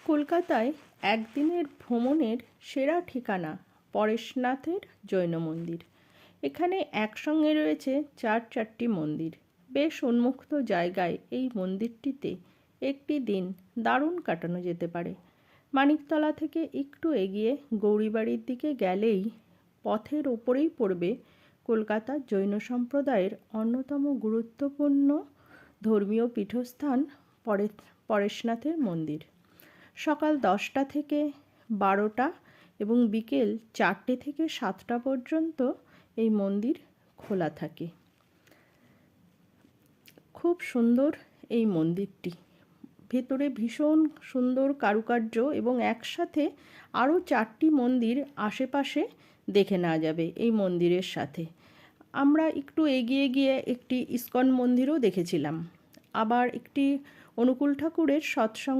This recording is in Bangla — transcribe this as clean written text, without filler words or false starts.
কলকাতায় একদিনের ভ্রমণের সেরা ঠিকানা পরেশনাথের জৈন মন্দির। এখানে একসঙ্গে রয়েছে চারটি মন্দির। বেশ উন্মুক্ত জায়গায় এই মন্দিরটিতে একটি দিন দারুণ কাটানো যেতে পারে। মানিকতলা থেকে একটু এগিয়ে গৌরীবাড়ির দিকে গেলেই পথের ওপরেই পড়বে কলকাতার জৈন সম্প্রদায়ের অন্যতম গুরুত্বপূর্ণ ধর্মীয় পীঠস্থান পরেশনাথের মন্দির। সকাল 10টা থেকে 12টা এবং বিকেল 4টে থেকে 7টা পর্যন্ত এই মন্দির খোলা থাকে। খুব সুন্দর এই মন্দিরটি, ভেতরে ভীষণ সুন্দর কারুকার্য এবং একসাথে আরও 4টি মন্দির আশেপাশে দেখে নেওয়া যাবে এই মন্দিরের সাথে। আমরা একটু এগিয়ে গিয়ে একটি ইস্কন মন্দিরও দেখেছিলাম। আবার একটি অনুকূল ঠাকুরের সৎসঙ্গ